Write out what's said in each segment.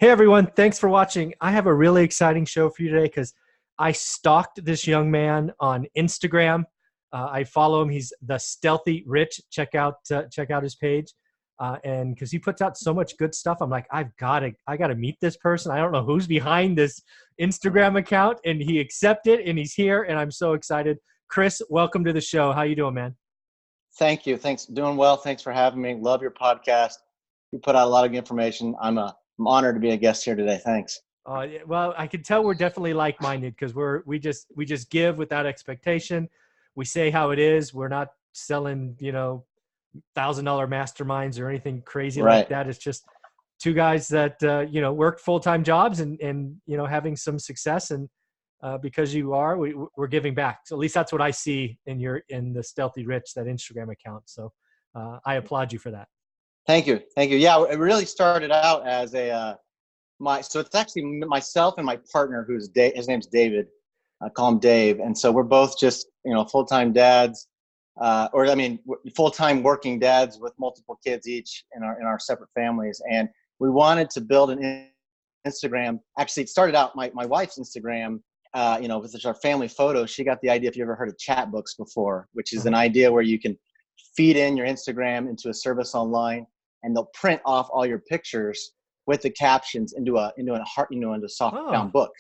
Hey everyone, thanks for watching. I have a really exciting show for you today because I stalked this young man on Instagram. I follow him. He's the Stealthy Rich. Check out his page. And because he puts out so much good stuff, I'm like, I gotta meet this person. I don't know who's behind this Instagram account, and he accepted, and he's here, and I'm so excited. Chris, welcome to the show. How you doing, man? Thank you. Thanks. Doing well. Thanks for having me. Love your podcast. You put out a lot of information. I'm honored to be a guest here today. Thanks. Yeah, well, I can tell we're definitely like-minded because we just give without expectation. We say how it is. We're not selling, $1,000 masterminds or anything crazy like Right. that. It's just two guys that work full-time jobs and having some success. And because we're giving back. So at least that's what I see in the Stealthy Rich, that Instagram account. So I applaud you for that. Thank you. Thank you. Yeah, it really started out as so it's actually myself and my partner who's his name's David. I call him Dave. And so we're both just, full-time dads, full-time working dads with multiple kids each in our separate families. And we wanted to build an Instagram. Actually, it started out my wife's Instagram, with our family photos. She got the idea, if you ever heard of chat books before, which is an Uh-huh. idea where you can feed in your Instagram into a service online, and they'll print off all your pictures with the captions into a soft Oh, bound book.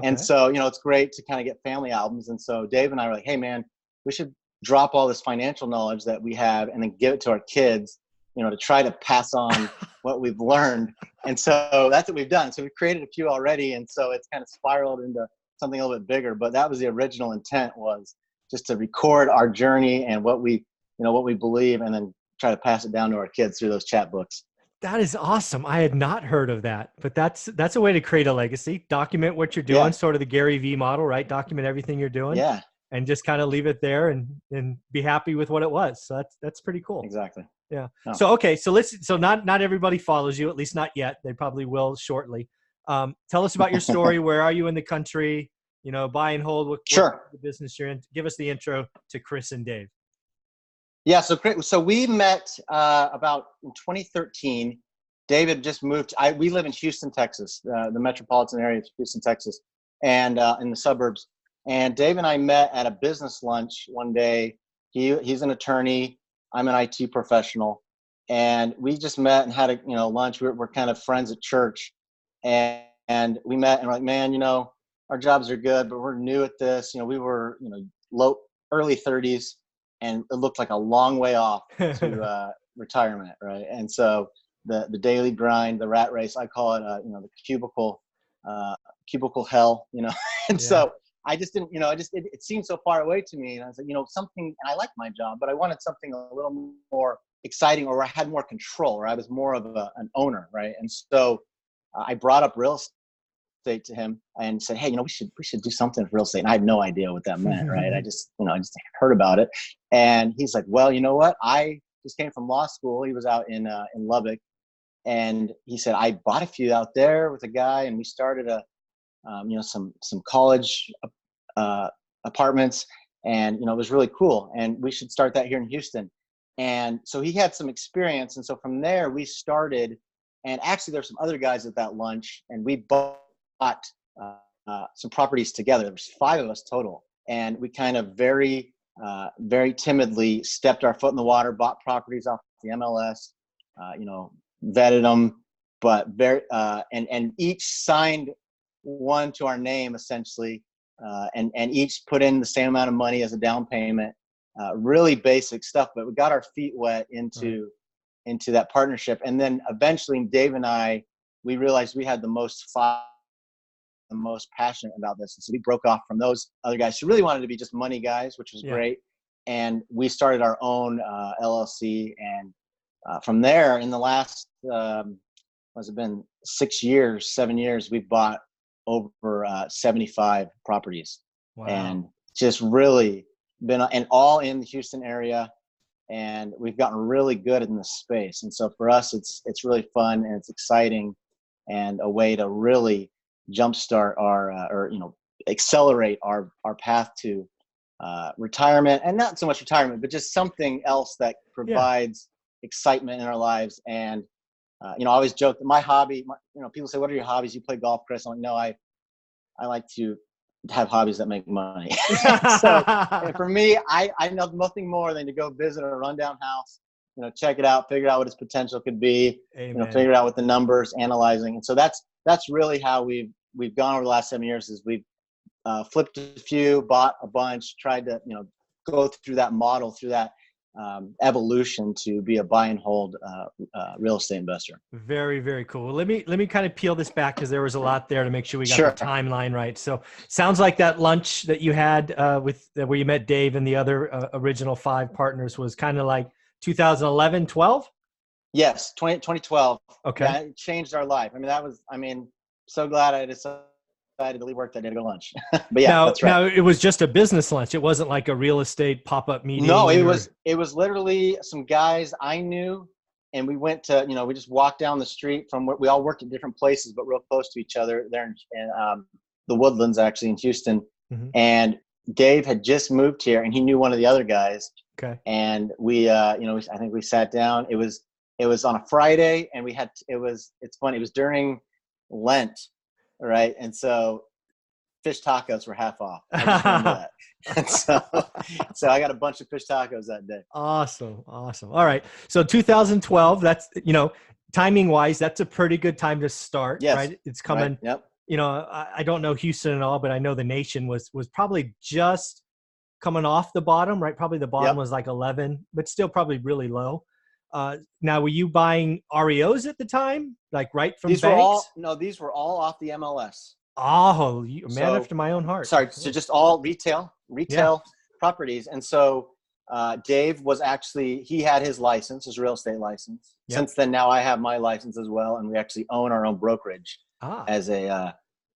And okay. so, it's great to kind of get family albums. And so Dave and I were like, hey man, we should drop all this financial knowledge that we have and then give it to our kids, to try to pass on what we've learned. And so that's what we've done. So we've created a few already. And so it's kind of spiraled into something a little bit bigger, but that was the original intent, was just to record our journey and what we believe, and then try to pass it down to our kids through those chat books. That is awesome. I had not heard of that, but that's a way to create a legacy. Document what you're doing, Yeah. sort of the Gary V model, right? Document everything you're doing, Yeah, and just kind of leave it there and be happy with what it was. So that's pretty cool. exactly. Yeah. No. So okay, so not everybody follows you, at least not yet. They probably will shortly. Tell us about your story. Where are you in the country? Buy and hold. What Sure. the business you're in? Give us the intro to Chris and Dave. Yeah, so we met about in 2013. David just moved. We live in Houston, Texas, the metropolitan area of Houston, Texas, and in the suburbs. And Dave and I met at a business lunch one day. He's an attorney. I'm an IT professional, and we just met and had a lunch. We're kind of friends at church, and we met and we're like, man, our jobs are good, but we're new at this. We were low early 30s, and it looked like a long way off to retirement, right? And so the daily grind, the rat race, I call it, the uh, cubicle hell, and Yeah. so I just didn't, it seemed so far away to me, and I was like, something, and I liked my job, but I wanted something a little more exciting, or I had more control, or I was more of an owner, right? And so I brought up real estate to him and said, hey, we should do something with real estate. And I had no idea what that meant, right? I just heard about it. And he's like, well, you know what? I just came from law school. He was out in Lubbock. And he said, I bought a few out there with a guy, and we started some college apartments, and it was really cool. And we should start that here in Houston. And so he had some experience, and so from there we started. And actually, there's some other guys at that lunch, and we bought some properties together. There's 5 of us total, and we kind of very timidly stepped our foot in the water, bought properties off the MLS, vetted them, but and each signed one to our name essentially, and each put in the same amount of money as a down payment. Really basic stuff, but we got our feet wet Right. into that partnership. And then eventually Dave and we realized we had the most passionate about this. And so we broke off from those other guys who really wanted to be just money guys, which was Yeah. great. And we started our own LLC. And from there, in the last, has it been 6 years, 7 years, we've bought over 75 properties, Wow. and just really been, and all in the Houston area. And we've gotten really good in this space. And so for us, it's really fun and it's exciting, and a way to really jumpstart or accelerate our path to retirement, and not so much retirement, but just something else that Yeah. provides excitement in our lives, and you know, I always joke that my hobby, you know, people say, what are your hobbies? You play golf, Chris? I'm like, no, I like to have hobbies that make money. So, and for me, I know nothing more than to go visit a rundown house, you know, check it out, figure out what its potential could be, Amen. you know, figure out what the numbers, analyzing. And so that's really how we've gone over the last 7 years. Is we've flipped a few, bought a bunch, tried to, you know, go through that model, through that evolution to be a buy and hold real estate investor. Very, very cool. Well, let me kind of peel this back, because there was a lot there to make sure we got Sure. the timeline right. So sounds like that lunch that you had where you met Dave and the other original 5 partners was kind of like 2011, 12? Yes, 2012. Okay. Yeah, it changed our life. I mean, so glad I decided to leave work that day to go to lunch. But yeah, that's right. Now it was just a business lunch. It wasn't like a real estate pop-up meeting. No, it was literally some guys I knew, and we went to, you know, we just walked down the street from where we all worked at different places, but real close to each other there in the Woodlands, actually, in Houston. Mm-hmm. And Dave had just moved here, and he knew one of the other guys. Okay. And we, you know, I think we sat down. It was on a Friday, and it's funny. It was during Lent, right? And so fish tacos were half off. I just remember that. And so I got a bunch of fish tacos that day. Awesome. All right. So 2012, that's, you know, timing wise, that's a pretty good time to start, yes. Right? It's coming, right. Yep. You know, I don't know Houston at all, but I know the nation was probably just coming off the bottom, right? Probably the bottom was like 11, but still probably really low. Now, were you buying REOs at the time? Like right from banks? These were all off the MLS. Oh, man after my own heart. Sorry. So just all retail properties. And so Dave was actually, he had his license, his real estate license. Yep. Since then, now I have my license as well. And we actually own our own brokerage as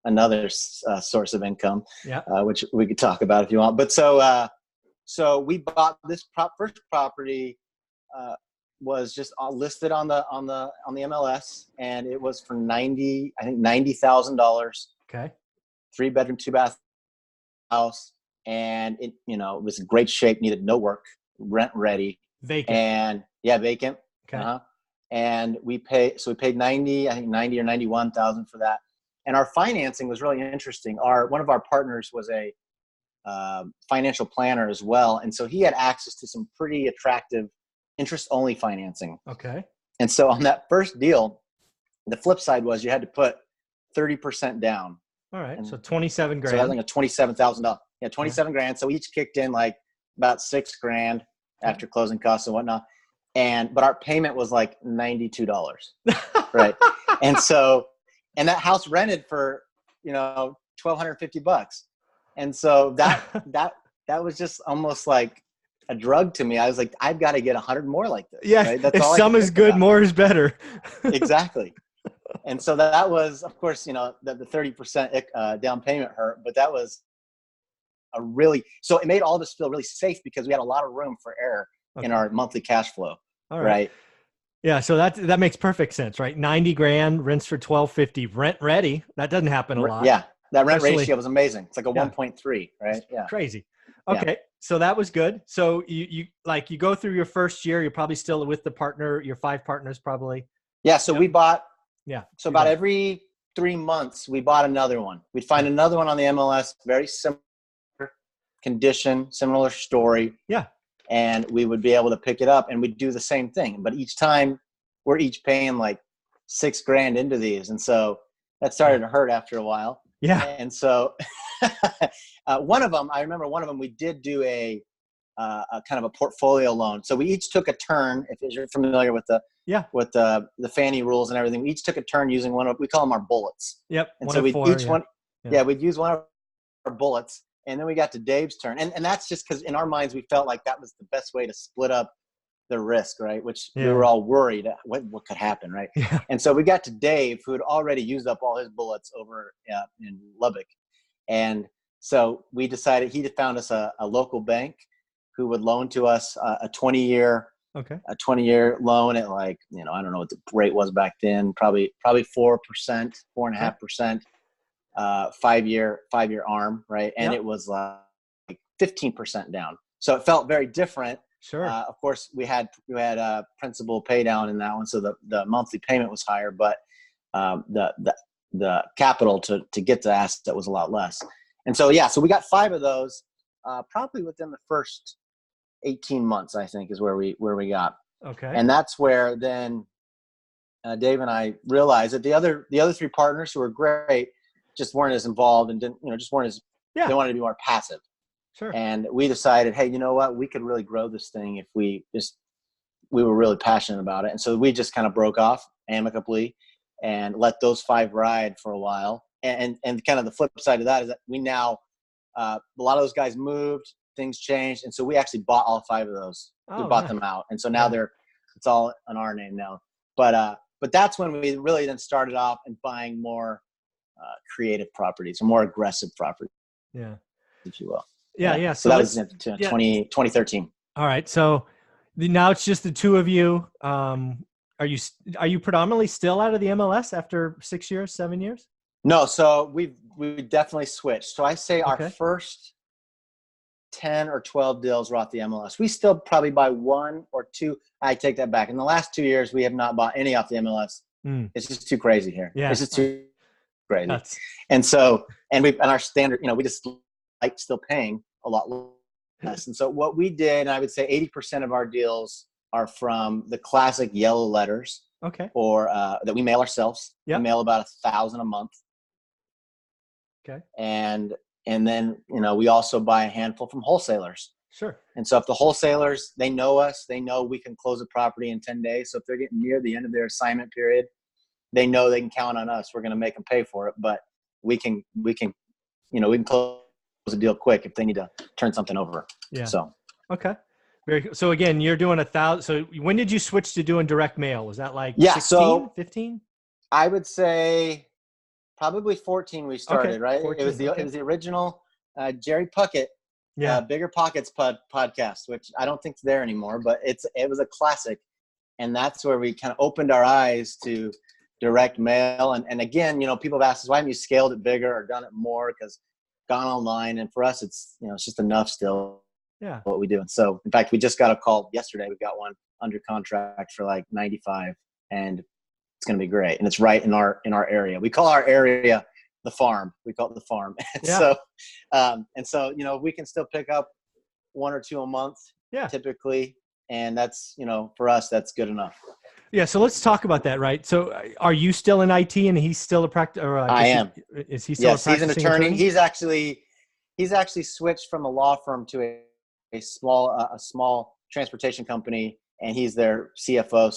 another source of income, which we could talk about if you want. But so we bought this first property, was just listed on the MLS, and it was for $90,000. Okay. 3-bedroom, 2-bath house, and it, you know, it was in great shape, needed no work, rent ready, vacant, and vacant. Okay. And we paid or 91,000 for that. And our financing was really interesting. One of our partners was a financial planner as well, and so he had access to some pretty attractive interest-only financing. Okay. And so on that first deal, the flip side was you had to put 30% down. All right. So 27 grand. So I think a $27,000. Yeah, 27 grand. So each kicked in like about 6 grand after closing costs and whatnot. But our payment was like $92. Right. And that house rented for, you know, $1,250. And so that was just almost like a drug to me. I was like, I've got to get 100 more like this. Yeah. Right? That's if all some is good, more is better. Exactly. And so that was, of course, you know, the 30% down payment hurt, but that was so it made all of us feel really safe because we had a lot of room for error in our monthly cash flow. All right. Yeah. So that makes perfect sense, right? 90 grand, rents for $1,250, rent ready. That doesn't happen a lot. Yeah. That rent ratio was amazing. It's like a 1.3, right? Yeah. Crazy. Okay. Yeah. So that was good. So you go through your first year, you're probably still with the partner, your 5 partners probably. Yeah. So we bought, so about bought. Every 3 months, we bought another one. We'd find another one on the MLS, very similar condition, similar story. Yeah. And we would be able to pick it up and we'd do the same thing. But each time we're each paying like 6 grand into these. And so that started to hurt after a while. Yeah. And so one of them, I remember one of them, we did do a kind of a portfolio loan. So we each took a turn, if you're familiar with the Fannie rules and everything, we each took a turn using we call them our bullets. Yep. And so we'd use one of our bullets. And then we got to Dave's turn. And that's just because in our minds, we felt like that was the best way to split up the risk, right? Which we were all worried what could happen, right? Yeah. And so we got to Dave, who had already used up all his bullets over in Lubbock. And so we decided he found us a local bank who would loan to us a 20-year loan at like, you know, I don't know what the rate was back then, probably 4%, 4.5%, 5-year ARM, right? And it was like 15% down. So it felt very different Sure. Of course, we had principal pay down in that one, so the monthly payment was higher, but the capital to get the asset was a lot less. And so so we got 5 of those, probably within the first 18 months, I think, is where we got. Okay. And that's where then Dave and I realized that the other 3 partners, who were great, just weren't as involved and didn't, just weren't as, they wanted to be more passive. Sure. And we decided, hey, you know what? We could really grow this thing if we were really passionate about it. And so we just kind of broke off amicably and let those 5 ride for a while. And kind of the flip side of that is that we now, a lot of those guys moved, things changed. And so we actually bought all 5 of those. We bought them out. And so now it's all on our name now. But that's when we really then started off and buying more creative properties, or more aggressive properties, if you will. Yeah. So that was in 2013. All right. So now it's just the 2 of you. Are you predominantly still out of the MLS after 6 years, 7 years? No. So we definitely switched. So I say our first 10 or 12 deals were off the MLS. We still probably buy 1 or 2. I take that back. In the last 2 years, we have not bought any off the MLS. It's just too crazy here. Yeah. It's just too crazy. And so, and our standard, we just like still paying a lot less. And so what we did, and I would say 80% of our deals are from the classic yellow letters. Okay. Or that we mail ourselves. We mail about 1,000 a month. Okay. And then, we also buy a handful from wholesalers. Sure. And so if the wholesalers, they know us, they know we can close a property in 10 days. So if they're getting near the end of their assignment period, they know they can count on us. We're going to make them pay for it, but we can close a deal quick if they need to turn something over. Yeah. So. Okay. Very good. So again, you're doing 1,000. So when did you switch to doing direct mail? Was that like 16, 15? I would say probably 14 we started, right? 14, it was the original Jerry Puckett, Bigger Pockets podcast, which I don't think is there anymore, but it was a classic. And that's where we kind of opened our eyes to direct mail. And again, people have asked us, why haven't you scaled it bigger or done it more? Because gone online. And for us, it's, it's just enough still. Yeah. What we do. And so, in fact, we just got a call yesterday. We got one under contract for like 95, and it's going to be great. And it's right in our area. We call our area the farm. We call it the farm. And so, we can still pick up 1 or 2 a month, typically. And that's, for us, that's good enough. Yeah. So let's talk about that, right? So are you still in IT and he's still a practice? I am. Is he still a practicing he's an attorney? He's actually switched from a law firm to a small transportation company, and he's their CFO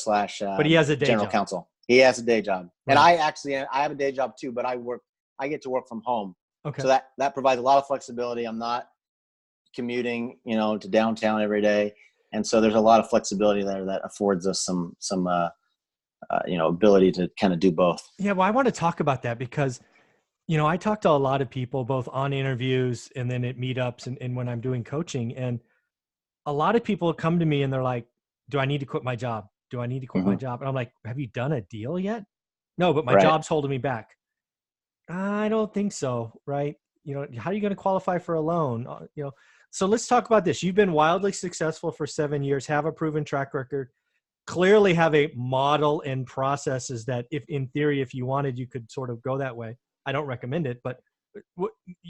/ but he has a day general job. Counsel. He has a day job. Right. And I have a day job too, but I get to work from home. Okay. So that provides a lot of flexibility. I'm not commuting, to downtown every day. And so there's a lot of flexibility there that affords us some ability to kind of do both. Yeah. Well, I want to talk about that because, I talk to a lot of people, both on interviews and then at meetups and when I'm doing coaching. And a lot of people come to me and they're like, do I need to quit my job? Do I need to quit my job? And I'm like, have you done a deal yet? No, but my job's holding me back. I don't think so. Right. How are you going to qualify for a loan? So let's talk about this. You've been wildly successful for 7 years, have a proven track record, clearly have a model and processes that if in theory, if you wanted, you could sort of go that way. I don't recommend it, but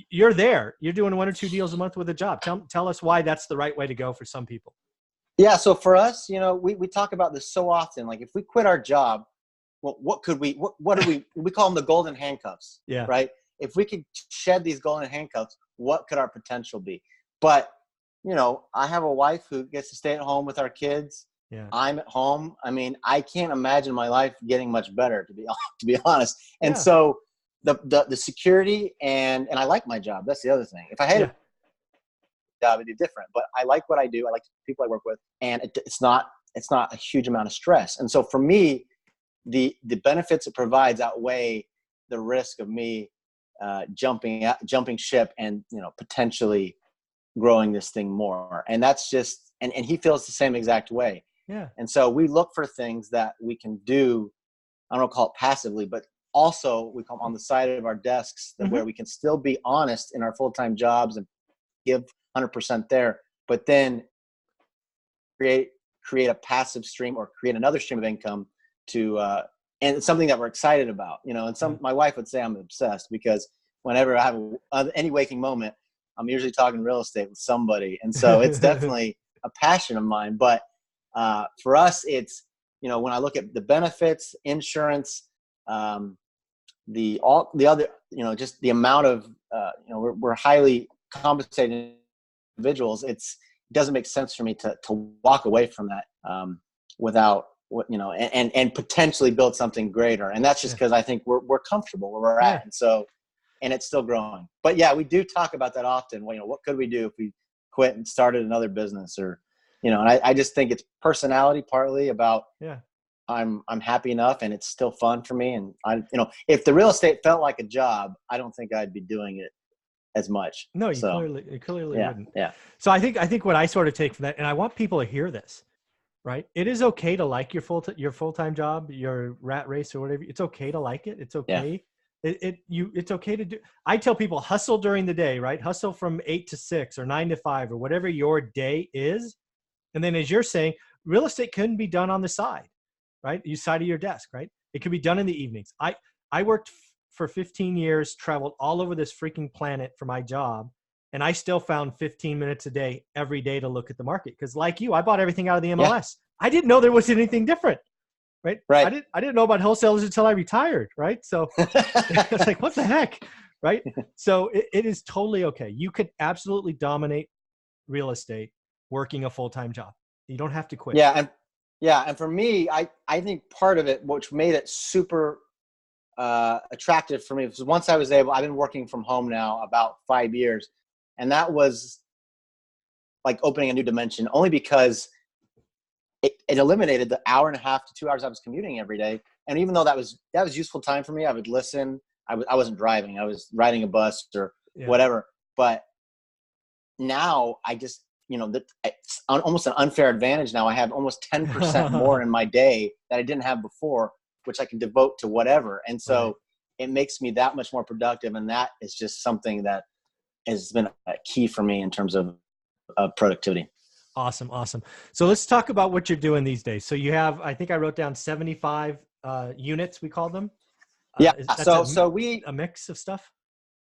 you're there. You're doing 1 or 2 deals a month with a job. Tell us why that's the right way to go for some people. Yeah. So for us, we talk about this so often. Like if we quit our job, well, what do we call them the golden handcuffs? Yeah. Right. If we could shed these golden handcuffs, what could our potential be? But, I have a wife who gets to stay at home with our kids. Yeah. I'm at home. I mean, I can't imagine my life getting much better, to be honest. And so the security and I like my job. That's the other thing. If I had a job, it'd be different, but I like what I do. I like the people I work with, and it's not a huge amount of stress. And so for me, the benefits it provides outweigh the risk of me jumping ship and potentially growing this thing more. And that's just and he feels the same exact way. Yeah. And so we look for things that we can do. I don't call it passively, but also we come on the side of our desks where we can still be honest in our full-time jobs and give 100% there, but then create a passive stream or create another stream of income to, and it's something that we're excited about, you know, and my wife would say I'm obsessed because whenever I have any waking moment, I'm usually talking real estate with somebody. And so it's definitely a passion of mine. But for us, it's, you know, when I look at the benefits, insurance, the other, you know, just the amount of, you know, we're highly compensated individuals. It doesn't make sense for me to walk away from that without, you know, and potentially build something greater. And that's just because I think we're comfortable where we're at. And so, and it's still growing. But yeah, we do talk about that often. Well, you know, what could we do if we quit and started another business, or, you know, and I just think it's personality partly about, I'm happy enough and it's still fun for me. And you know, if the real estate felt like a job, I don't think I'd be doing it as much. No, you clearly wouldn't. Yeah. So I think what I sort of take from that, and I want people to hear this, right? It is okay to like your full-time job, your rat race or whatever. It's okay to like it. It's okay. It's okay to do. I tell people hustle during the day, right? Hustle from 8 to 6 or 9 to 5 or whatever your day is. And then as you're saying, real estate couldn't be done on the side, right? You side of your desk, right? It could be done in the evenings. I worked for 15 years, traveled all over this freaking planet for my job. And I still found 15 minutes a day, every day to look at the market. Cause like you, I bought everything out of the MLS. I didn't know there was anything different. Right. I didn't know about wholesalers until I retired. Right. So it's like, what the heck? Right. So it is totally okay. You could absolutely dominate real estate working a full-time job. You don't have to quit. And for me, I think part of it, which made it super attractive for me, was once I've been working from home now about 5 years. And that was like opening a new dimension, only because it eliminated the hour and a half to 2 hours I was commuting every day. And even though that was useful time for me, I would listen. I wasn't driving. I was riding a bus or whatever. But now I just, you know, it's almost an unfair advantage now. I have almost 10% more in my day that I didn't have before, which I can devote to whatever. And so it makes me that much more productive. And that is just something that has been a key for me in terms of productivity. Awesome. So let's talk about what you're doing these days. So you have, I think I wrote down 75 units, we call them. So we a mix of stuff.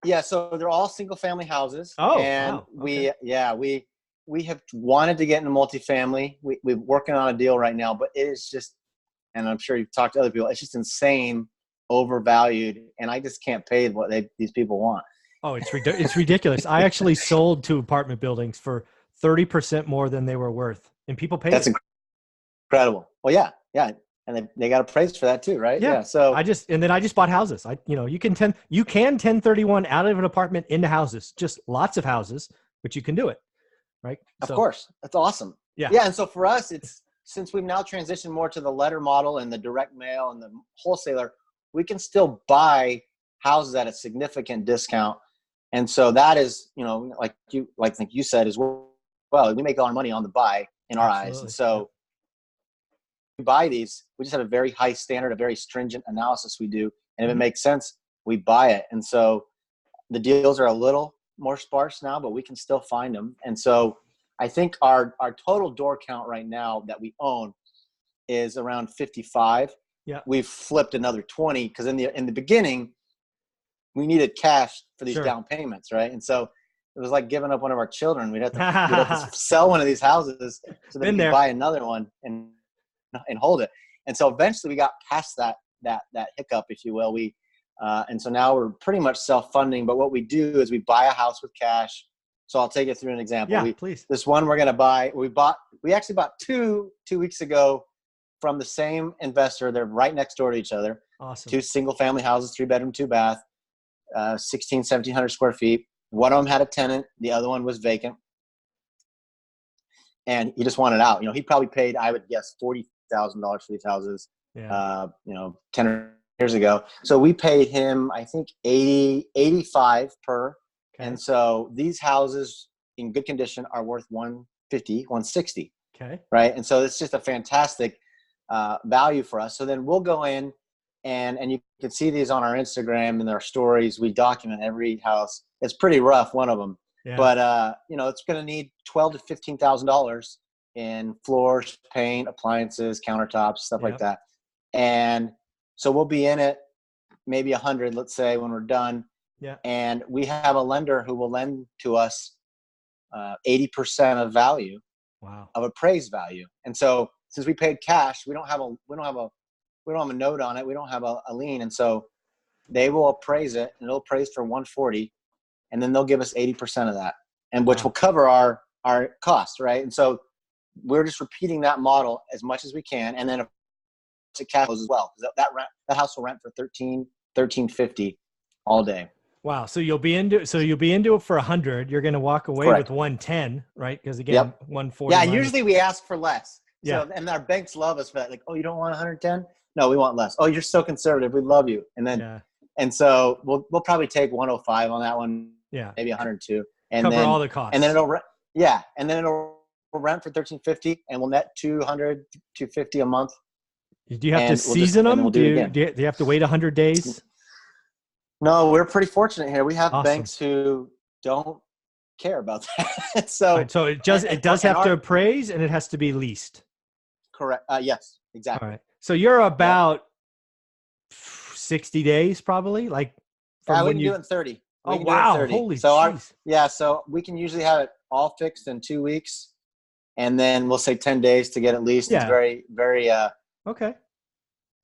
Yeah. So they're all single family houses. Oh, and wow. Okay. we have wanted to get into multifamily. We're working on a deal right now, but it is just, and I'm sure you've talked to other people, it's just insane, overvalued. And I just can't pay what these people want. Oh, it's ridiculous. I actually sold 2 apartment buildings for 30% more than they were worth, and people paid. That's incredible. Well, yeah. And they got a price for that too, right? Yeah. So I just bought houses. You can 1031 out of an apartment into houses, just lots of houses, but you can do it. Right. Of course. That's awesome. Yeah. Yeah. And so for us, it's, since we've now transitioned more to the letter model and the direct mail and the wholesaler, we can still buy houses at a significant discount. And so that is, you know, like you said as well, we make all our money on the buy in our eyes. And so we buy these, we just have a very high standard, a very stringent analysis we do. And if it makes sense, we buy it. And so the deals are a little more sparse now, but we can still find them. And so I think our total door count right now that we own is around 55. Yeah. We've flipped another 20 because in the beginning we needed cash for these down payments, right? And so it was like giving up one of our children. We'd have to sell one of these houses so that we could buy another one and hold it. And so eventually we got past that hiccup, if you will. And so now we're pretty much self-funding. But what we do is we buy a house with cash. So I'll take you through an example. Yeah, please. This one we're going to buy. We actually bought two weeks ago from the same investor. They're right next door to each other. Awesome. 2 single family houses, 3-bedroom, 2-bath, 1,700 square feet. One of them had a tenant. The other one was vacant. And he just wanted out. You know, he probably paid, I would guess, $40,000 for these houses, 10 years ago. So we paid him, I think, 85 per. Okay. And so these houses in good condition are worth 150, 160. Okay. Right. And so it's just a fantastic value for us. So then we'll go in and you can see these on our Instagram and our stories. We document every house. It's pretty rough, one of them. Yeah. But, you know, it's going to need $12,000 to $15,000 in floors, paint, appliances, countertops, stuff like that. And so we'll be in it maybe 100, let's say, when we're done. Yeah. And we have a lender who will lend to us 80% of value. Wow. Of appraised value. And so since we paid cash, we don't have a note on it. We don't have a lien. And so they will appraise it, and it'll appraise for 140, and then they'll give us 80% of that, and which will cover our costs, right? And so we're just repeating that model as much as we can, and then if it cash flows as well, because that house will rent for $13.50 all day. Wow. So you'll be into it for 100. You're going to walk away with 110, right? Because again, 140. Yeah. Usually we ask for less. Yeah. So, and our banks love us for that. Like, oh, you don't want 110? No, we want less. Oh, you're so conservative. We love you. And then, and so we'll probably take 105 on that one. Yeah. Maybe 102. And cover then all the costs. And then it'll rent for $13.50, and we'll net $200, $250 a month. Do you have to season them? Do you have to wait 100 days? No, we're pretty fortunate here. We have banks who don't care about that. So it does have to appraise, and it has to be leased. Correct. Yes, exactly. All right. So you're about 60 days, probably. Like, we can do it in 30. Oh wow! Holy so so we can usually have it all fixed in 2 weeks, and then we'll say 10 days to get it leased. Yeah. It's very, very okay.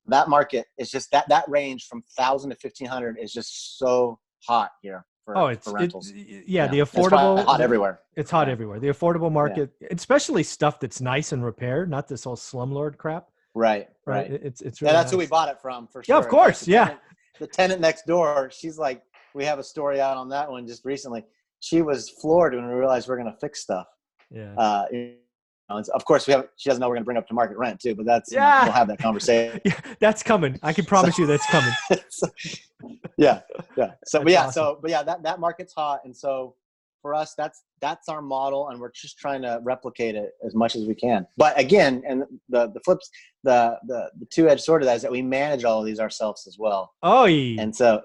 That market is just that range from 1,000 to 1,500 is just so hot here for rentals. The affordable it's hot everywhere. It's hot everywhere. The affordable market, especially stuff that's nice and repaired, not this whole slumlord crap. Right. It's really that's who we bought it from for sure. Yeah, of course. The tenant next door, she's like, we have a story out on that one just recently. She was floored when we realized we're going to fix stuff. Yeah. Of course, she doesn't know we're going to bring up to market rent too, but that's we'll have that conversation. That's coming. I can promise you that's coming. Yeah. So, that market's hot, and so for us, that's our model, and we're just trying to replicate it as much as we can. But again, and the two-edged sword of that is that we manage all of these ourselves as well. Oh, yeah. And so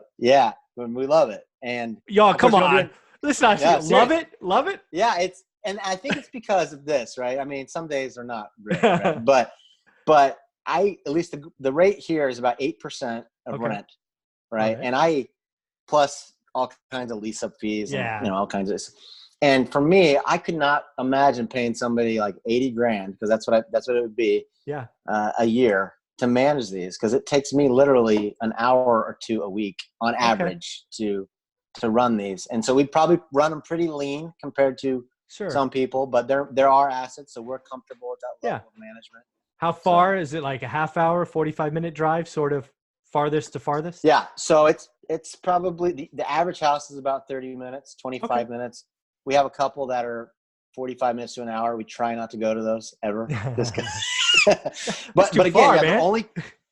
we love it. And y'all, come on, let's not love it. Yeah, and I think it's because of this, right? I mean, some days are not great, right? but at least the rate here is about 8% of rent, right? And I plus all kinds of lease up fees, and all kinds of. And for me, I could not imagine paying somebody like $80,000, because that's what it would be. Yeah. A year to manage these, because it takes me literally an hour or two a week on average to run these, and so we probably run them pretty lean compared to some people, but there are assets, so we're comfortable with that level of management. How far is it? Like a half hour, 45-minute drive, sort of farthest to farthest? Yeah, so it's probably the average house is about 30 minutes, 25 minutes. We have a couple that are 45 minutes to an hour. We try not to go to those ever. but again,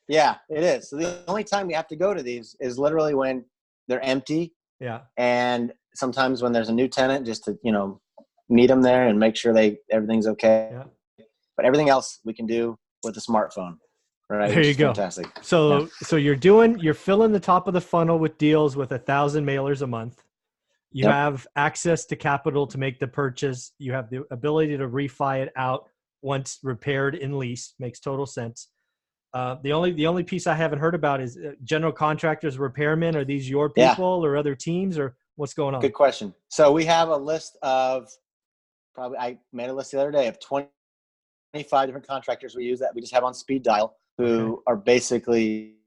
it is. So the only time we have to go to these is literally when they're empty. Yeah. And sometimes when there's a new tenant, just to, meet them there and make sure everything's okay. Yeah. But everything else we can do with a smartphone. Right. There you go. Fantastic. So you're filling the top of the funnel with deals with 1,000 mailers a month. You have access to capital to make the purchase. You have the ability to refi it out once repaired and leased. Makes total sense. The only piece I haven't heard about is general contractors, repairmen. Are these your people or other teams, or what's going on? Good question. So we have a list of I made a list the other day of 25 different contractors we use that we just have on speed dial, who are basically,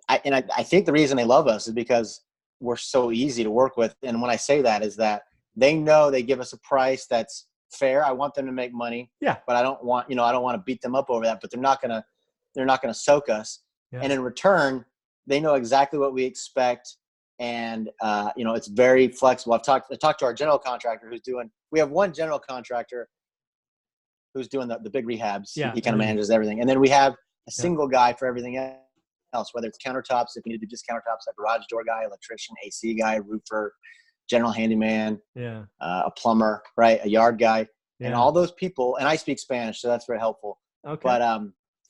I think the reason they love us is because we're so easy to work with. And when I say that is that they know they give us a price that's fair. I want them to make money. Yeah. But I don't want to beat them up over that, but they're not going to soak us. Yeah. And in return, they know exactly what we expect. And, it's very flexible. I talked to our general contractor we have one general contractor who's doing the big rehabs. Yeah. He kind of manages everything. And then we have a single guy for everything else, whether it's countertops, if you need to do just countertops, a garage door guy, electrician, AC guy, roofer, general handyman, a plumber, right? A yard guy, and all those people. And I speak Spanish, so that's very helpful. Okay. But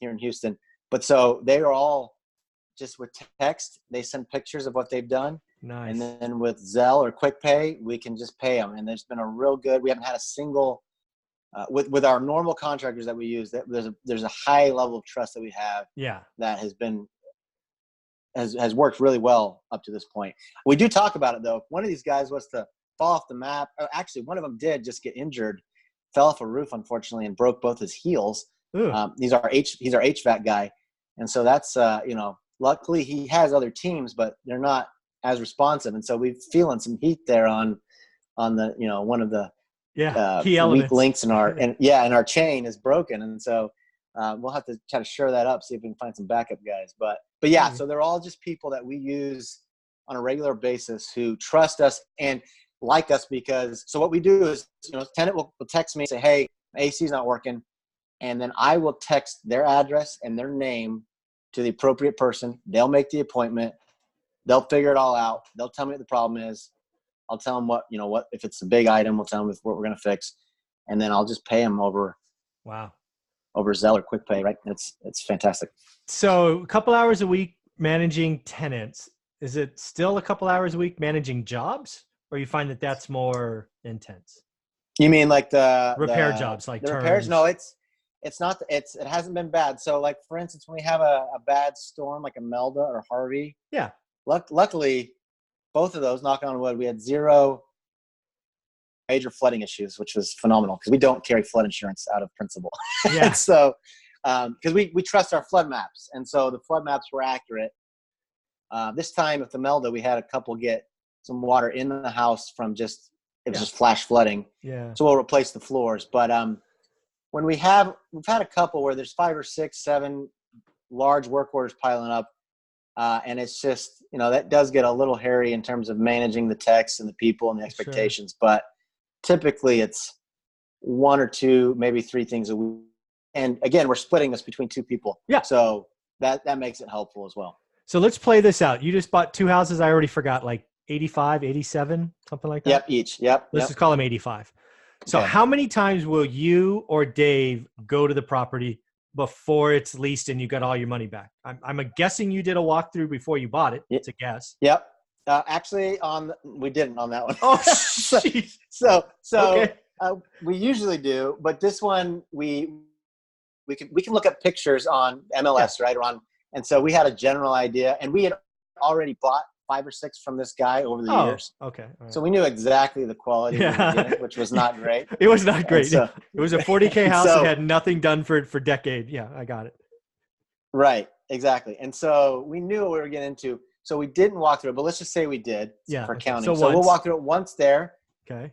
here in Houston, so they are all just with text. They send pictures of what they've done. Nice. And then with Zelle or Quick Pay, we can just pay them. And there's been we haven't had a single with our normal contractors that we use, that there's a high level of trust that we have. Yeah. That has worked really well up to this point. We do talk about it though. If one of these guys was to fall off the map, or actually one of them did just get injured, fell off a roof unfortunately and broke both his heels. He's our HVAC guy, and so that's luckily he has other teams, but they're not as responsive, and so we're feeling some heat there on the one of the key weak elements. links in our chain is broken, and so we'll have to try to shore that up, see if we can find some backup guys. But yeah, so they're all just people that we use on a regular basis who trust us and like us, because so what we do is, tenant will text me and say, hey, AC's not working, and then I will text their address and their name to the appropriate person. They'll make the appointment. They'll figure it all out. They'll tell me what the problem is. I'll tell them what if it's a big item, we'll tell them what we're going to fix. And then I'll just pay them over Zelle or Quick Pay, right? It's fantastic. So a couple hours a week managing tenants. Is it still a couple hours a week managing jobs, or you find that that's more intense? You mean like the repair jobs, like the turns? Repairs? No, it's not. It hasn't been bad. So like, for instance, when we have a bad storm, like a Melda or Harvey. Yeah. Luckily, both of those, knock on wood, we had zero major flooding issues, which was phenomenal because we don't carry flood insurance out of principle. Yeah. So, because we trust our flood maps, and so the flood maps were accurate. This time with the Melda, we had a couple get some water in the house from just flash flooding. Yeah. So we'll replace the floors. But when we've had a couple where there's 5 or 6, 7 large work orders piling up, and it's just, that does get a little hairy in terms of managing the techs and the people and the expectations. Sure. But typically it's 1 or 2, maybe 3 things a week. And again, we're splitting this between 2 people. Yeah. So that makes it helpful as well. So let's play this out. You just bought 2 houses. I already forgot, like 85, 87, something like that. Yep. Each. Yep. Let's just call them 85. So how many times will you or Dave go to the property before it's leased and you got all your money back? I'm guessing you did a walkthrough before you bought it. It's a guess. Yep. Actually, we didn't on that one. Oh, jeez. so okay. We usually do, but this one we can look at pictures on MLS, right? And so we had a general idea, and we had already bought 5 or 6 from this guy over the years. Okay. Right. So we knew exactly the quality we were getting, which was not great. It was not great. So, it was a 40K house that had nothing done for it for decade. Yeah, I got it. Right. Exactly. And so we knew what we were getting into. So we didn't walk through it, but let's just say we did for counting. So we'll walk through it once there. Okay.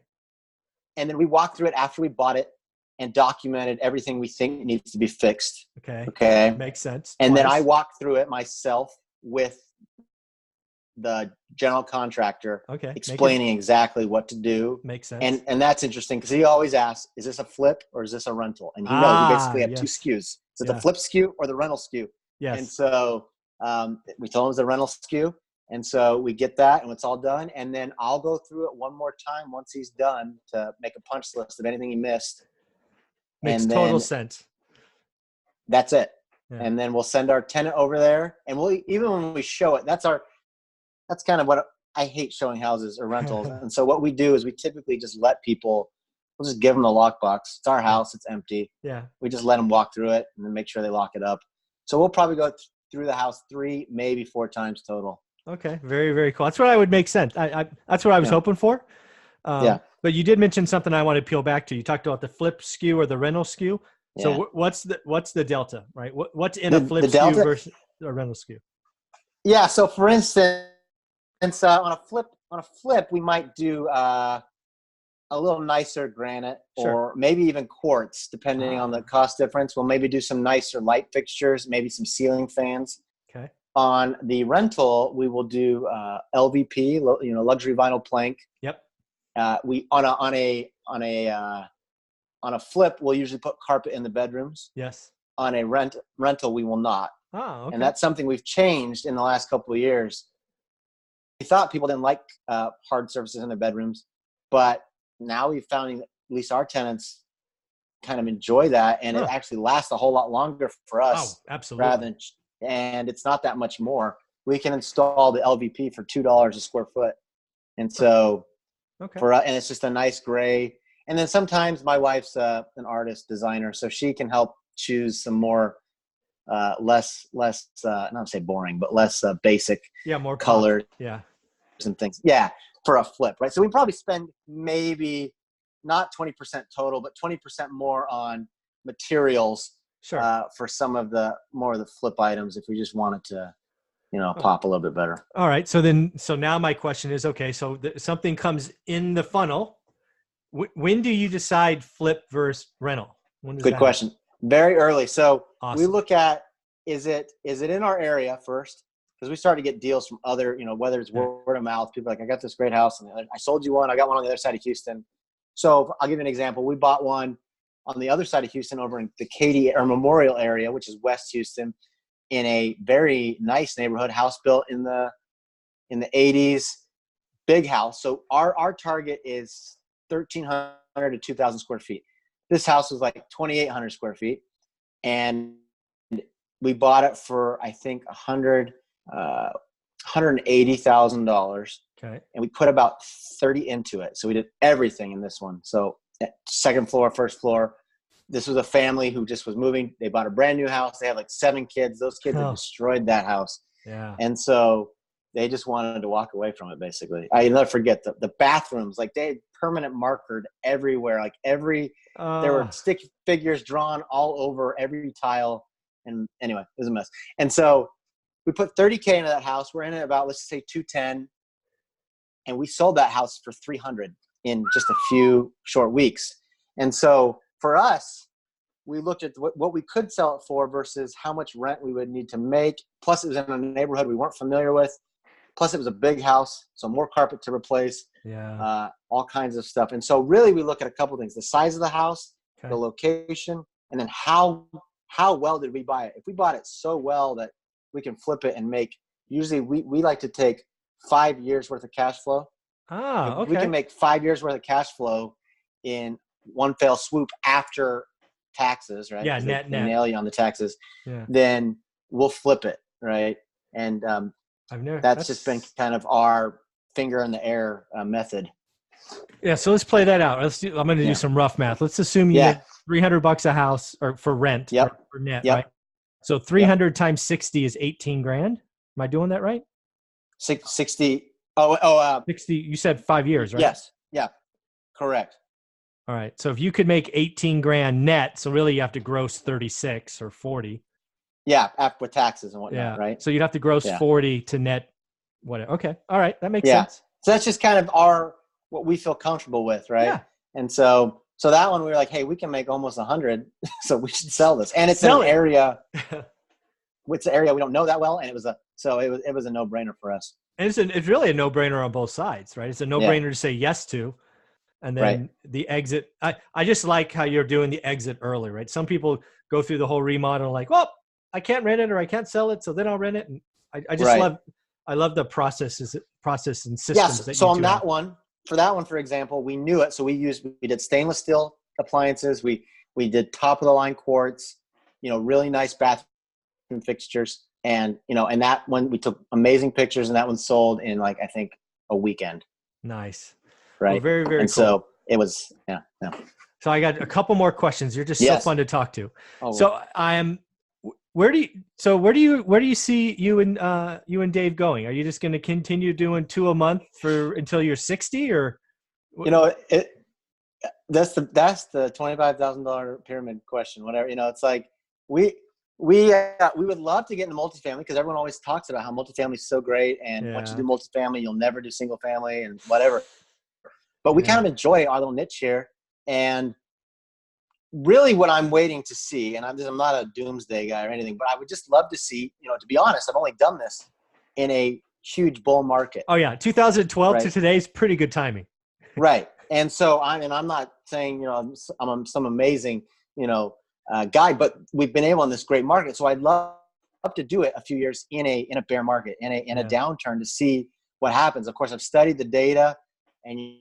And then we walked through it after we bought it and documented everything we think needs to be fixed. Okay. Makes sense. And then I walked through it myself with the general contractor, explaining exactly what to do. Makes sense. And that's interesting because he always asks, is this a flip or is this a rental? And he knows we basically have 2 SKUs. Is it the flip SKU or the rental SKU? Yes. And so we told him it's the rental SKU. And so we get that and it's all done. And then I'll go through it one more time once he's done to make a punch list of anything he missed. Makes total sense. That's it. Yeah. And then we'll send our tenant over there, and even when we show it, that's kind of what I hate, showing houses or rentals. And so what we do is we typically just let people, we'll just give them the lockbox. It's our house. It's empty. Yeah. We just let them walk through it and then make sure they lock it up. So we'll probably go through the house 3, maybe 4 times total. Okay. Very, very cool. That's what I would make sense. That's what I was hoping for. But you did mention something I want to peel back to. You talked about the flip SKU or the rental SKU. Yeah. So what's the delta, right? What's in a flip SKU versus a rental SKU? Yeah. So for instance, on a flip, we might do a little nicer granite or maybe even quartz, depending on the cost difference. We'll maybe do some nicer light fixtures, maybe some ceiling fans. Okay. On the rental, we will do LVP, luxury vinyl plank. Yep. We on a flip, we'll usually put carpet in the bedrooms. Yes. On a rental, we will not. Oh, okay. And that's something we've changed in the last couple of years. We thought people didn't like hard surfaces in their bedrooms, but now we've found at least our tenants kind of enjoy that, and it actually lasts a whole lot longer for us. Oh, absolutely. And it's not that much more. We can install the LVP for $2 a square foot, and so and it's just a nice gray. And then sometimes my wife's an artist designer, so she can help choose some more less not say boring, but less basic more colors pop. Yeah. and things. Yeah, for a flip, right? So we probably spend maybe not 20% total, but 20% more on materials for some of the more of the flip items if we just wanted to, pop a little bit better. All right. So now my question is, okay, so something comes in the funnel. When do you decide flip versus rental? Good question. Very early. So awesome. We look at, is it in our area first? Because we started to get deals from other, whether it's word of mouth, people are like, I got this great house and I sold you one. I got one on the other side of Houston. So I'll give you an example. We bought one on the other side of Houston over in the Katy or Memorial area, which is West Houston, in a very nice neighborhood, house built in the 80s, big house. So our target is 1,300 to 2,000 square feet. This house was like 2,800 square feet. And we bought it for, I think, $180,000. Okay. And we put about 30 into it. So we did everything in this one. So second floor, first floor. This was a family who just was moving. They bought a brand new house. They had like 7 kids. Those kids had destroyed that house. Yeah. And so they just wanted to walk away from it, basically. I never forget the bathrooms. Like they had permanent markered everywhere. Like there were stick figures drawn all over every tile. And anyway, it was a mess. And so we put $30K into that house. We're in it about, let's say, $210,000. And we sold that house for $300,000 in just a few short weeks. And so for us, we looked at what we could sell it for versus how much rent we would need to make. Plus, it was in a neighborhood we weren't familiar with. Plus, it was a big house, so more carpet to replace, all kinds of stuff. And so really, we look at a couple things: the size of the house, the location, and then how well did we buy it? If we bought it so well that we can flip it and make, usually we like to take 5 years worth of cash flow. Okay. We can make 5 years worth of cash flow in one fell swoop after taxes, right? Yeah, net. Nail you on the taxes. Yeah. Then we'll flip it, right? And that's just been kind of our finger in the air method. Yeah. So let's play that out. I'm going to do some rough math. Let's assume you get $300 a house or for rent for net, right? So 300 times 60 is 18 grand. Am I doing that right? 60. 60. You said 5 years, right? Yes. Yeah. Correct. All right. So if you could make 18 grand net, so really you have to gross 36 or 40. Yeah. After with taxes and whatnot, right? So you'd have to gross 40 to net whatever. Okay. All right. That makes sense. So that's just kind of what we feel comfortable with, right? Yeah. And so that one we were like, hey, we can make almost 100, so we should sell this. And it's an area. It's an area we don't know that well, and it was a no-brainer for us. And it's really a no-brainer on both sides, right? It's a no-brainer to say yes to. And then the exit, I just like how you're doing the exit early, right? Some people go through the whole remodel like, well, I can't rent it or I can't sell it, so then I'll rent it. And I just love the process and systems. Yes. So on that one, for example, we knew it. So we did stainless steel appliances. We did top of the line quartz, really nice bathroom fixtures. And, and that one, we took amazing pictures and that one sold in like, I think a weekend. Nice. Right. Well, very, very and cool. So it was, So I got a couple more questions. You're just so fun to talk to. Oh, so where do you see you and Dave going? Are you just going to continue doing 2 a month until you're 60 or? That's the $25,000 pyramid question, whatever, it's like we would love to get into multifamily because everyone always talks about how multifamily is so great. And once you do multifamily, you'll never do single family and whatever. But we kind of enjoy our little niche here. And really what I'm waiting to see, and I'm not a doomsday guy or anything, but I would just love to see, to be honest, I've only done this in a huge bull market. Oh yeah. 2012 to today is pretty good timing. Right. And so I'm not saying, I'm some amazing, guy, but we've been able in this great market. So I'd love to do it a few years in a bear market, in a downturn to see what happens. Of course, I've studied the data and,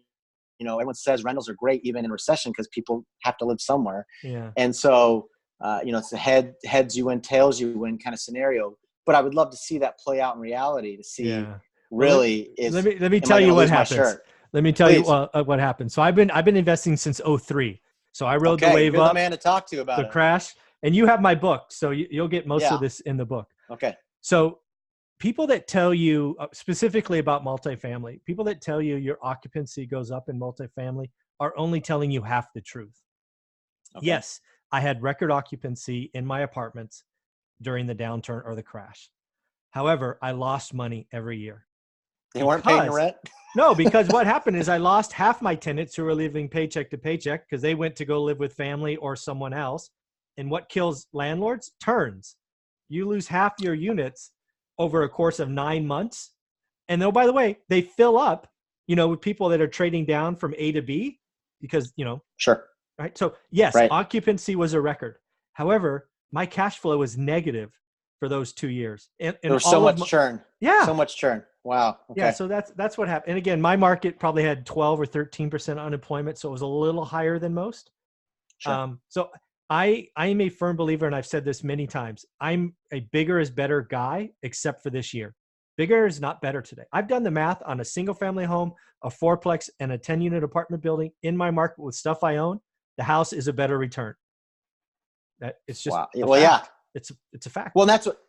everyone says rentals are great even in recession because people have to live somewhere. Yeah. And so, it's the heads you win, tails you win kind of scenario. But I would love to see that play out in reality to see really let me tell you what happens. Let me tell you Please. what happened. So I've been investing since '03. So I rode the wave you're up, the man to talk to about the it. crash, and you have my book, so you'll get most of this in the book. Okay. So people that tell you specifically about multifamily, people that tell you your occupancy goes up in multifamily are only telling you half the truth. Okay. Yes, I had record occupancy in my apartments during the downturn or the crash. However, I lost money every year. They weren't paying the rent? No, because what happened is I lost half my tenants who were living paycheck to paycheck because they went to go live with family or someone else. And what kills landlords? Turns. You lose half your units over a course of 9 months. And though, by the way, they fill up, with people that are trading down from A to B because, Sure. Right. So yes, occupancy was a record. However, my cash flow was negative for those 2 years. And there was so much churn. Yeah. So much churn. Wow. Okay. Yeah. So that's what happened. And again, my market probably had 12 or 13% unemployment. So it was a little higher than most. Sure. So I am a firm believer, and I've said this many times, I'm a bigger is better guy, except for this year. Bigger is not better today. I've done the math on a single family home, a fourplex, and a 10-unit apartment building in my market with stuff I own. The house is a better return. That it's just it's a fact. Well, that's what,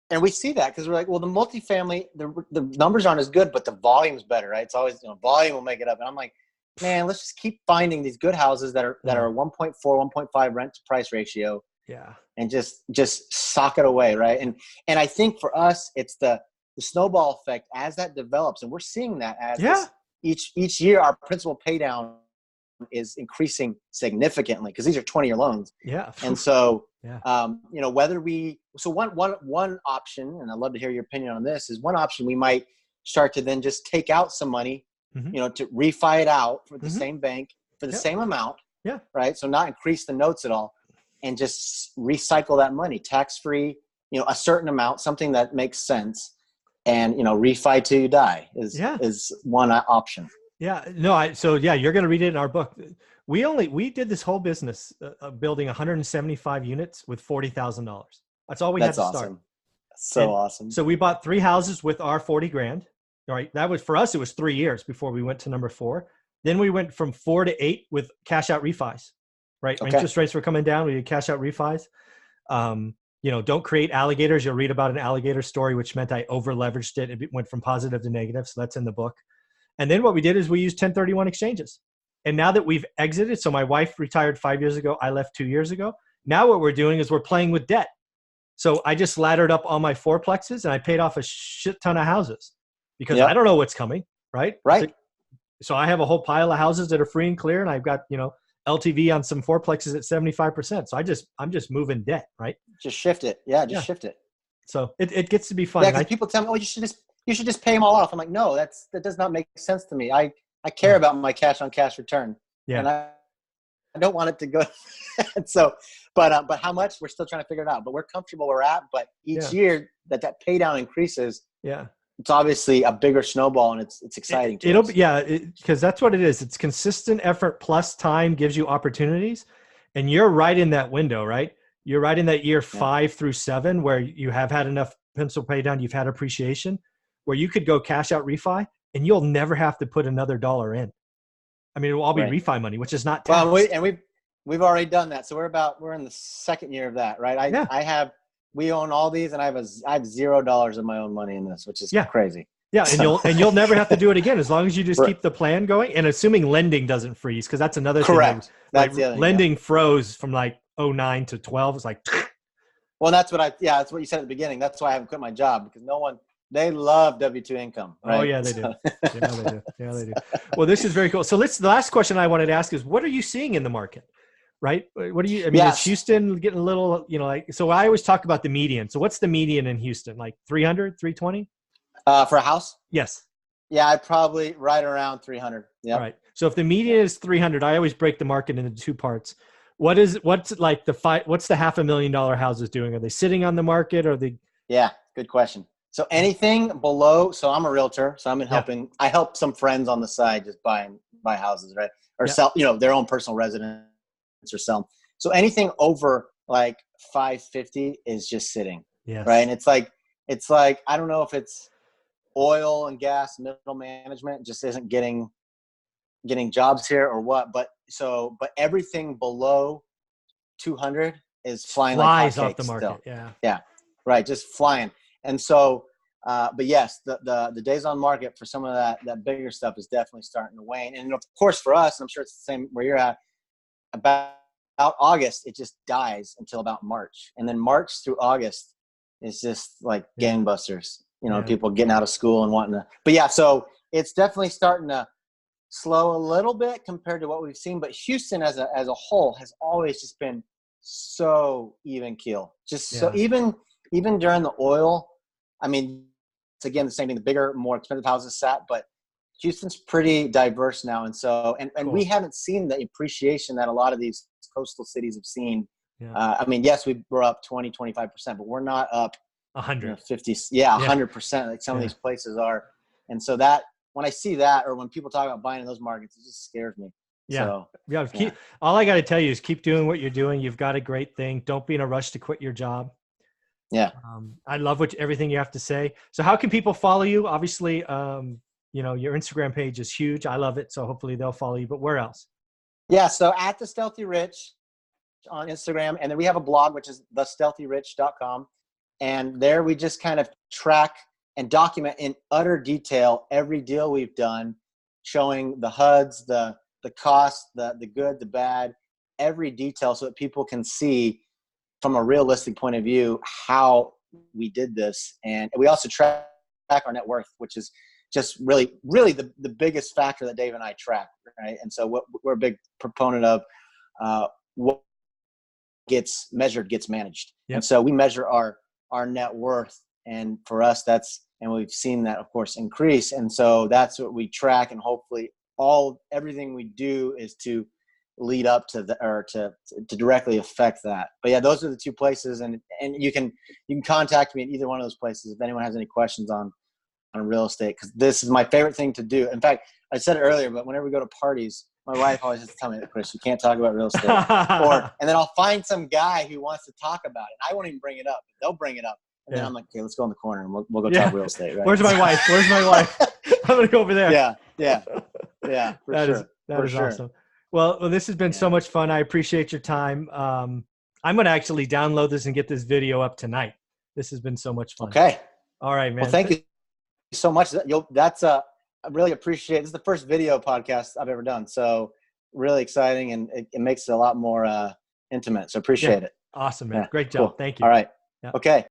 and we see that because we're like, well, the multifamily, the numbers aren't as good, but the volume's better, right? It's always volume will make it up. And I'm like, man, let's just keep finding these good houses that are 1.4, 1.5 rent to price ratio. Yeah. And just sock it away, right? And I think for us, it's the snowball effect as that develops, and we're seeing that as each year our principal pay down is increasing significantly because these are 20-year loans. Yeah. And so, one option, and I'd love to hear your opinion on this, is one option we might start to then just take out some money, to refi it out for the same bank for the same amount. Yeah. Right. So not increase the notes at all and just recycle that money tax-free, a certain amount, something that makes sense. And, refi till you die is one option. Yeah, no, you're going to read it in our book. We did this whole business of building 175 units with $40,000. That's all we had to start. So awesome. So we bought 3 houses with our 40 grand. All right. That was, for us, it was 3 years before we went to number 4. Then we went from 4 to 8 with cash out refis, right? Okay. Interest rates were coming down. We did cash out refis. Don't create alligators. You'll read about an alligator story, which meant I over leveraged it. It went from positive to negative. So that's in the book. And then what we did is we used 1031 exchanges. And now that we've exited, so my wife retired 5 years ago, I left 2 years ago. Now what we're doing is we're playing with debt. So I just laddered up all my fourplexes and I paid off a shit ton of houses because I don't know what's coming, right? Right. So I have a whole pile of houses that are free and clear, and I've got, LTV on some fourplexes at 75%. So I'm just moving debt, right? Just shift it. Yeah, shift it. So it gets to be fun. Yeah, because people tell me, oh, you should just pay them all off. I'm like, no, that does not make sense to me. I care about my cash on cash return. Yeah. And I don't want it to go. So, but how much, we're still trying to figure it out, but we're comfortable where we're at. But each year that pay down increases, it's obviously a bigger snowball, and it's exciting. Because that's what it is. It's consistent effort plus time gives you opportunities, and you're right in that window, right? You're right in that year 5 through 7 where you have had enough pencil pay down, you've had appreciation, where you could go cash out refi, and you'll never have to put another dollar in. I mean, it will all be refi money, which is not taxed. Well, we've already done that, so we're in the second year of that, right? We own all these, and I have $0 of my own money in this, which is crazy. Yeah, and you'll never have to do it again as long as you just keep the plan going, and assuming lending doesn't freeze, because that's another thing. Correct. That's the other thing, lending froze from like 09 to 12. It's like, well, that's what you said at the beginning. That's why I haven't quit my job, because they love W-2 income. Right? Oh yeah, they do. Yeah, they do. Well, this is very cool. So the last question I wanted to ask is, what are you seeing in the market? Right? What do you, is Houston getting a little, so I always talk about the median. So what's the median in Houston? Like 300, 320? For a house? Yes. Yeah, I'd probably right around 300. Yeah. All right. So if the median is 300, I always break the market into 2 parts. What's the $500,000 houses doing? Are they sitting on the market? Or they? Yeah, good question. So anything below, so I'm a realtor, so I help some friends on the side just buy houses, right? Or sell, their own personal residence or sell. So anything over like 550 is just sitting. Yes. Right. And it's like, I don't know if it's oil and gas, middle management just isn't getting getting jobs here or what. But everything below 200 is flying like Flies off the hotcakes market. still. Yeah. Yeah. Right. Just flying. And so, but yes, the days on market for some of that bigger stuff is definitely starting to wane. And of course for us, and I'm sure it's the same where you're at, about August, it just dies until about March. And then March through August is just like gangbusters, people getting out of school and wanting to, but yeah, so it's definitely starting to slow a little bit compared to what we've seen. But Houston as a whole has always just been so even keel. So even during the oil, I mean, it's again the same thing. The bigger, more expensive houses sat, but Houston's pretty diverse now, and so and cool. We haven't seen the appreciation that a lot of these coastal cities have seen. Yeah. I mean, yes, we're up 20-25%, but we're not up 100, 50, 100% like some of these places are. And so that when I see that, or when people talk about buying in those markets, it just scares me. Yeah. So, all I got to tell you is keep doing what you're doing. You've got a great thing. Don't be in a rush to quit your job. Yeah. I love everything you have to say. So how can people follow you? Obviously, your Instagram page is huge. I love it. So hopefully they'll follow you, but where else? Yeah. So at the Stealthy Rich on Instagram. And then we have a blog, which is thestealthyrich.com. And there we just kind of track and document in utter detail every deal we've done, showing the HUDs, the cost, the good, the bad, every detail, so that people can see from a realistic point of view how we did this. And we also track our net worth, which is just really, really the biggest factor that Dave and I track, right? And so what we're a big proponent of, what gets measured gets managed. Yep. And so we measure our net worth, and for us and we've seen that of course increase. And so that's what we track, and hopefully everything we do is to lead up to to directly affect that. But yeah, those are the two places, and you can contact me at either one of those places if anyone has any questions on real estate, because this is my favorite thing to do. In fact, I said it earlier, but whenever we go to parties, my wife always has to tell me that, Chris, you can't talk about real estate. And then I'll find some guy who wants to talk about it. I won't even bring it up. They'll bring it up. And then I'm like, okay, let's go in the corner and we'll go talk real estate. Right? Where's my wife? I'm going to go over there. Yeah. That is awesome. Well, this has been so much fun. I appreciate your time. I'm going to actually download this and get this video up tonight. This has been so much fun. Okay. All right, man. Well, thank you so much. I really appreciate it. This is the first video podcast I've ever done. So really exciting, and it makes it a lot more intimate. So appreciate it. Awesome, man. Great job. Cool. Thank you. All right. Okay.